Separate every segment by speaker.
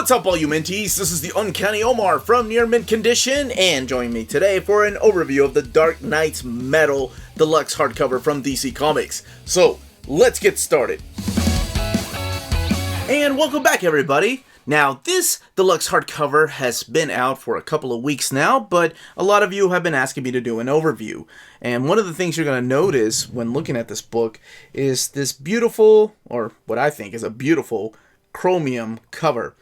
Speaker 1: What's up, all you minties? This is the Uncanny Omar from Near Mint Condition, and join me today for an overview of the Dark Knight's Metal Deluxe hardcover from DC Comics. So, let's get started. And welcome back, everybody. Now, this deluxe hardcover has been out for a couple of weeks now, but a lot of you have been asking me to do an overview. And one of the things you're going to notice when looking at this book is this beautiful, or what I think is a beautiful, Chromium cover.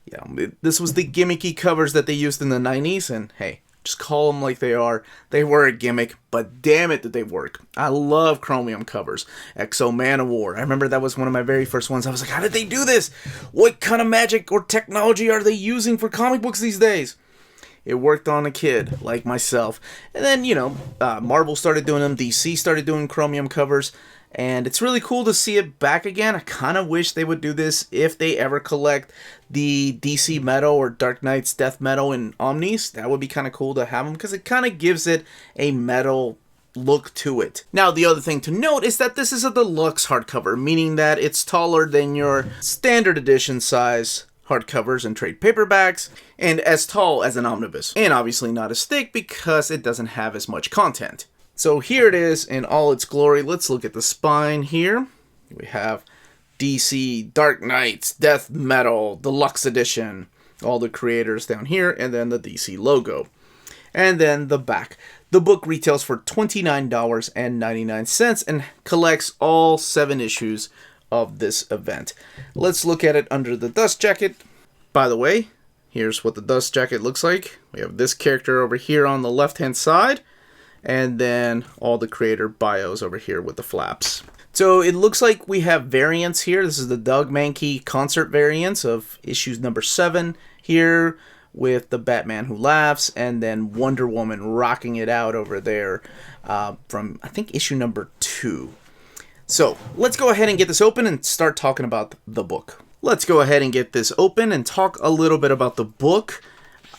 Speaker 1: Yeah, this was the gimmicky covers that they used in the 90s, and hey, just call them like they are. They were a gimmick, but damn it did they work. I love Chromium covers. Exo Man-O-War. I remember that was one of my very first ones. I was like, how did they do this? What kind of magic or technology are they using for comic books these days? It worked on a kid like myself. And then, Marvel started doing them. DC started doing Chromium covers. And it's really cool to see it back again. I kind of wish they would do this if they ever collect the DC Metal or Dark Knight's Death Metal in Omnis. That would be kind of cool to have them because it kind of gives it a metal look to it. Now, the other thing to note is that this is a deluxe hardcover, meaning that it's taller than your standard edition size hardcovers and trade paperbacks, and as tall as an omnibus. And obviously not as thick because it doesn't have as much content. So here it is in all its glory. Let's look at the spine here. We have DC Dark Knight's Death Metal Deluxe Edition. All the creators down here, and then the DC logo. And then the back. The book retails for $29.99 and collects all 7 issues of this event. Let's look at it under the dust jacket. By the way, here's what the dust jacket looks like. We have this character over here on the left-hand side. And then all the creator bios over here with the flaps. So it looks like we have variants here. This is the Doug Mahnke concert variants of issues number 7 here with the Batman Who Laughs and then Wonder Woman rocking it out over there from, I think, issue number 2. So let's go ahead and get this open and start talking about the book. Let's go ahead and get this open and talk a little bit about the book.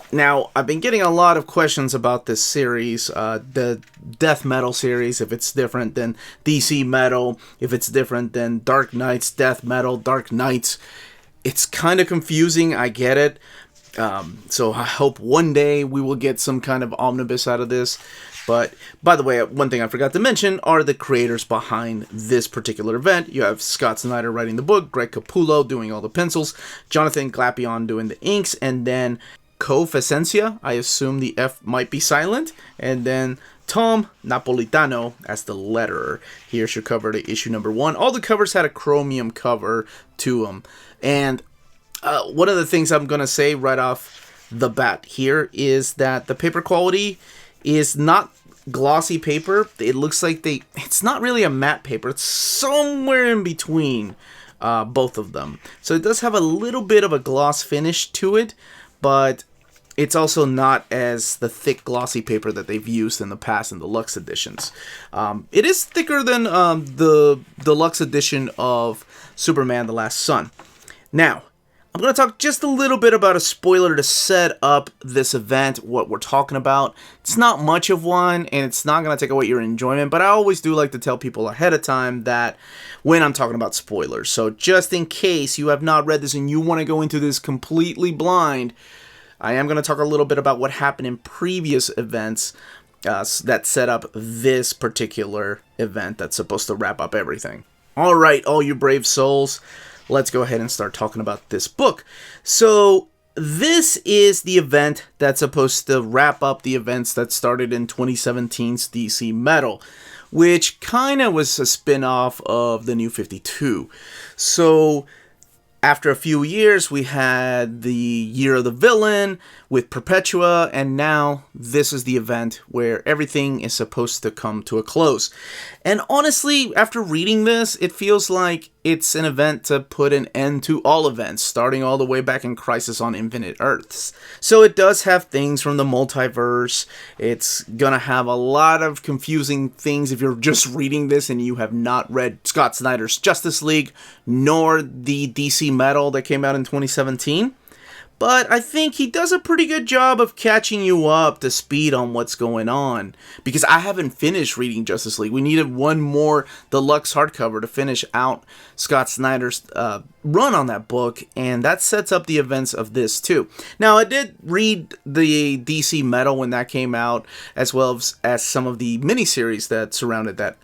Speaker 1: Now, I've been getting a lot of questions about this series, the Death Metal series, if it's different than DC Metal, if it's different than Dark Knight's Death Metal, Dark Knights. It's kind of confusing, I get it. So I hope one day we will get some kind of omnibus out of this. But, by the way, one thing I forgot to mention are the creators behind this particular event. You have Scott Snyder writing the book, Greg Capullo doing all the pencils, Jonathan Glapion doing the inks, and then Cofacencia, I assume the F might be silent, and then Tom Napolitano as the letterer. Here's your cover to issue number 1. All the covers had a Chromium cover to them, and one of the things I'm going to say right off the bat here is that the paper quality is not glossy paper. It looks like it's not really a matte paper. It's somewhere in between both of them. So it does have a little bit of a gloss finish to it, but it's also not as the thick glossy paper that they've used in the past in deluxe editions. It is thicker than the deluxe edition of Superman The Last Sun. Now, I'm going to talk just a little bit about a spoiler to set up this event, what we're talking about. It's not much of one, and it's not going to take away your enjoyment, but I always do like to tell people ahead of time that when I'm talking about spoilers. So just in case you have not read this and you want to go into this completely blind, I am going to talk a little bit about what happened in previous events that set up this particular event that's supposed to wrap up everything. All right, all you brave souls, let's go ahead and start talking about this book. So this is the event that's supposed to wrap up the events that started in 2017's DC Metal, which kind of was a spin-off of the New 52. So after a few years, we had the Year of the Villain with Perpetua, and now this is the event where everything is supposed to come to a close. And honestly, after reading this, it feels like it's an event to put an end to all events, starting all the way back in Crisis on Infinite Earths. So it does have things from the multiverse. It's gonna have a lot of confusing things if you're just reading this and you have not read Scott Snyder's Justice League, nor the DC Metal that came out in 2017. but I think he does a pretty good job of catching you up to speed on what's going on. Because I haven't finished reading Justice League. We needed one more deluxe hardcover to finish out Scott Snyder's run on that book, and that sets up the events of this too. Now, I did read the DC Metal when that came out, as well as some of the miniseries that surrounded that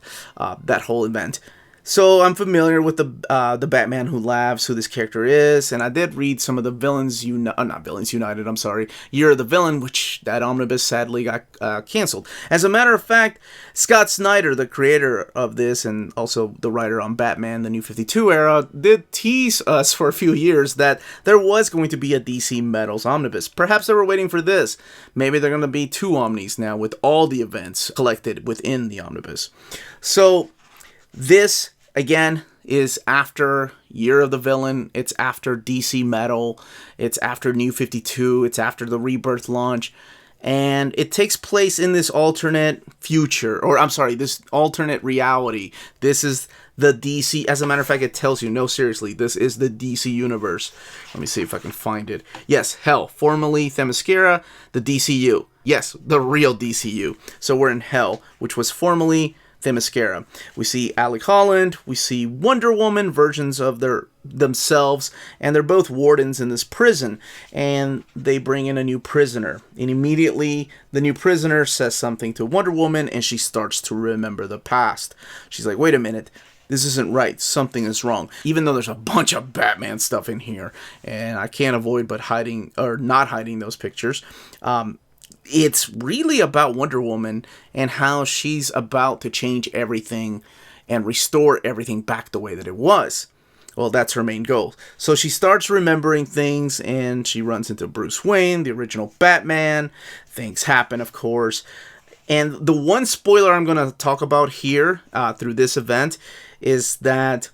Speaker 1: whole event. So I'm familiar with the Batman Who Laughs, who this character is, and I did read some of the not Villains United, I'm sorry, Year of the Villain, which that omnibus sadly got canceled. As a matter of fact, Scott Snyder, the creator of this and also the writer on Batman, the New 52 era, did tease us for a few years that there was going to be a DC Metals omnibus. Perhaps they were waiting for this. Maybe they're going to be 2 omnis now with all the events collected within the omnibus. So this, again, is after Year of the Villain. It's after DC Metal. It's after New 52. It's after the Rebirth launch. And it takes place in this alternate future. Or, I'm sorry, this alternate reality. This is the DC. As a matter of fact, it tells you, no, seriously, this is the DC universe. Let me see if I can find it. Yes, Hell, formerly Themyscira, the DCU. Yes, the real DCU. So we're in Hell, which was formerly Themyscira. We see Alec Holland, we see Wonder Woman, versions of themselves, and they're both wardens in this prison, and they bring in a new prisoner, and immediately the new prisoner says something to Wonder Woman, and she starts to remember the past. She's like, wait a minute, this isn't right, something is wrong, even though there's a bunch of Batman stuff in here, and I can't avoid but not hiding those pictures. It's really about Wonder Woman and how she's about to change everything and restore everything back the way that it was. Well, that's her main goal. So she starts remembering things, and she runs into Bruce Wayne, the original Batman. Things happen, of course. And the one spoiler I'm going to talk about here through this event is that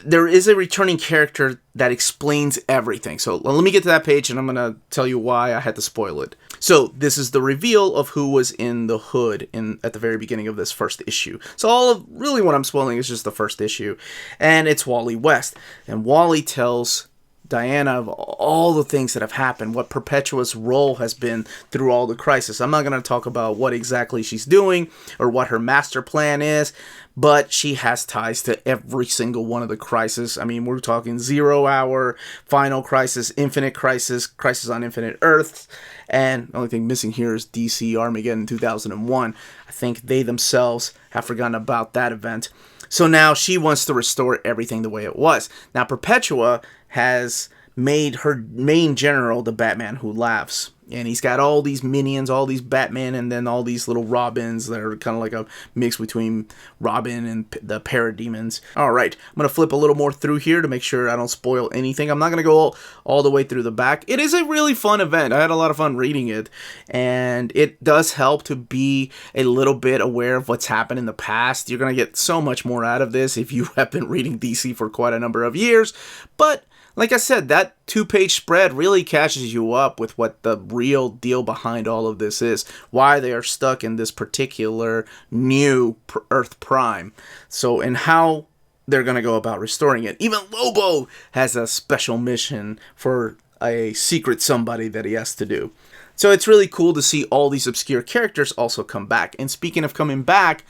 Speaker 1: there is a returning character that explains everything. So let me get to that page, and I'm going to tell you why I had to spoil it. So this is the reveal of who was in the hood at the very beginning of this first issue. So all of really what I'm spoiling is just the first issue, and it's Wally West. And Wally tells Diana of all the things that have happened, what Perpetua's role has been through all the crisis. I'm not going to talk about what exactly she's doing or what her master plan is, but she has ties to every single one of the crises. I mean, we're talking 0 Hour, Final Crisis, Infinite Crisis, Crisis on Infinite Earths, and the only thing missing here is DC Armageddon 2001. I think they themselves have forgotten about that event. So now she wants to restore everything the way it was. Now Perpetua has made her main general the Batman Who Laughs. And he's got all these minions, all these Batman, and then all these little Robins that are kind of like a mix between Robin and the Parademons. Alright, I'm going to flip a little more through here to make sure I don't spoil anything. I'm not going to go all the way through the back. It is a really fun event. I had a lot of fun reading it. And it does help to be a little bit aware of what's happened in the past. You're going to get so much more out of this if you have been reading DC for quite a number of years. But like I said, that 2-page spread really catches you up with what the real deal behind all of this is. Why they are stuck in this particular new Earth Prime. So, and how they're going to go about restoring it. Even Lobo has a special mission for a secret somebody that he has to do. So it's really cool to see all these obscure characters also come back. And speaking of coming back,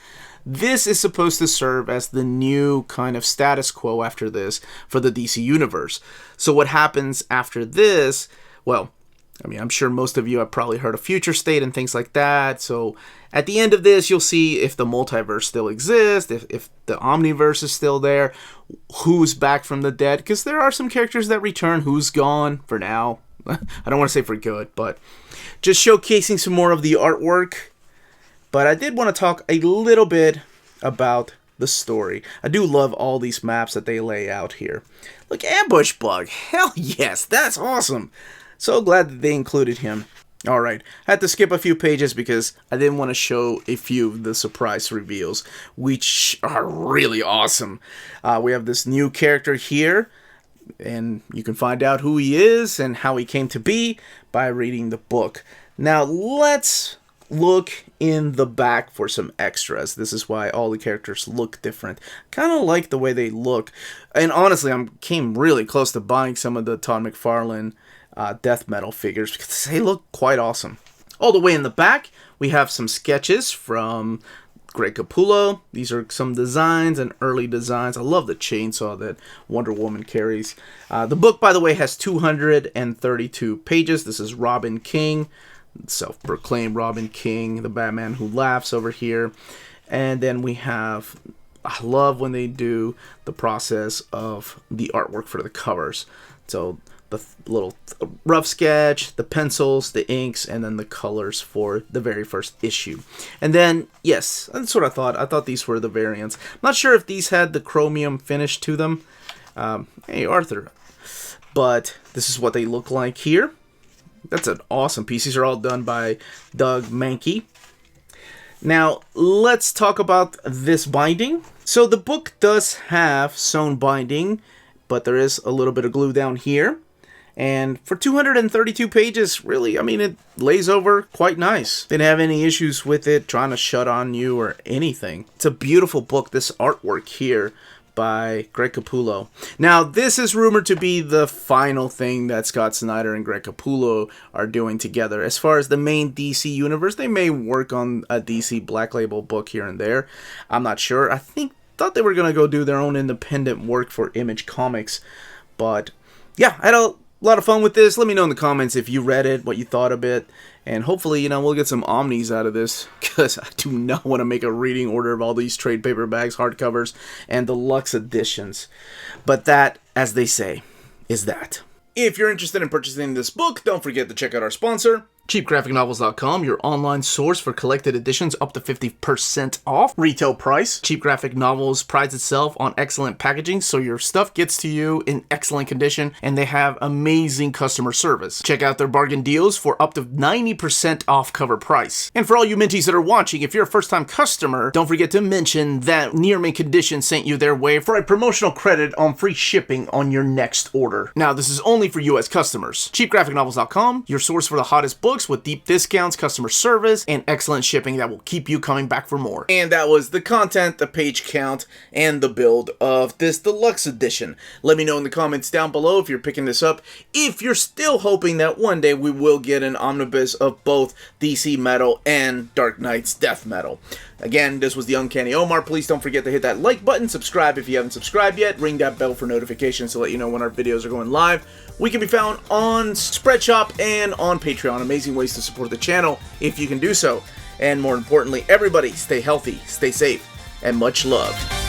Speaker 1: this is supposed to serve as the new kind of status quo after this for the DC Universe. So what happens after this, well, I mean, I'm sure most of you have probably heard of Future State and things like that. So at the end of this, you'll see if the multiverse still exists, if the Omniverse is still there, who's back from the dead, because there are some characters that return, who's gone for now. I don't want to say for good, but just showcasing some more of the artwork. But I did want to talk a little bit about the story. I do love all these maps that they lay out here. Look, Ambush Bug. Hell yes, that's awesome. So glad that they included him. Alright, I had to skip a few pages because I didn't want to show a few of the surprise reveals, which are really awesome. We have this new character here, and you can find out who he is and how he came to be by reading the book. Now, let's look in the back for some extras. This is why all the characters look different. Kind of like the way they look. And honestly, I came really close to buying some of the Todd McFarlane death metal figures because they look quite awesome. All the way in the back, we have some sketches from Greg Capullo. These are some designs and early designs. I love the chainsaw that Wonder Woman carries. The book, by the way, has 232 pages. This is Robin King, self-proclaimed Robin King, the Batman who laughs over here. And then we have, I love when they do the process of the artwork for the covers. So the little rough sketch, the pencils, the inks, and then the colors for the very first issue. And then, yes, that's what I thought. I thought these were the variants. I'm not sure if these had the chromium finish to them. Hey, Arthur. But this is what they look like here. That's an awesome piece. These are all done by Doug Mahnke. Now, let's talk about this binding. So the book does have sewn binding, but there is a little bit of glue down here. And for 232 pages, really, I mean, it lays over quite nice. Didn't have any issues with it trying to shut on you or anything. It's a beautiful book. This artwork here by Greg Capullo. Now, this is rumored to be the final thing that Scott Snyder and Greg Capullo are doing together. As far as the main DC universe, they may work on a DC Black Label book here and there. I'm not sure. I thought they were going to go do their own independent work for Image Comics. But yeah, I had a lot of fun with this. Let me know in the comments if you read it, what you thought of it. And hopefully, we'll get some omnis out of this, because I do not want to make a reading order of all these trade paperbacks, hardcovers, and deluxe editions. But that, as they say, is that. If you're interested in purchasing this book, don't forget to check out our sponsor, cheapgraphicnovels.com, your online source for collected editions up to 50% off retail price. Cheap Graphic Novels prides itself on excellent packaging, so your stuff gets to you in excellent condition, and they have amazing customer service. Check out their bargain deals for up to 90% off cover price. And for all you Minties that are watching, if you're a first-time customer, don't forget to mention that Near Mint Condition sent you their way for a promotional credit on free shipping on your next order. Now, this is only for U.S. customers. cheapgraphicnovels.com, your source for the hottest books with deep discounts, customer service, and excellent shipping that will keep you coming back for more. And that was the content, the page count, and the build of this deluxe edition. Let me know in the comments down below if you're picking this up, if you're still hoping that one day we will get an omnibus of both DC Metal and Dark Knight's Death Metal. Again, this was the Uncanny Omar. Please don't forget to hit that like button, subscribe if you haven't subscribed yet, ring that bell for notifications to let you know when our videos are going live. We can be found on Spreadshop and on Patreon. Amazing ways to support the channel if you can do so. And more importantly, everybody stay healthy, stay safe, and much love.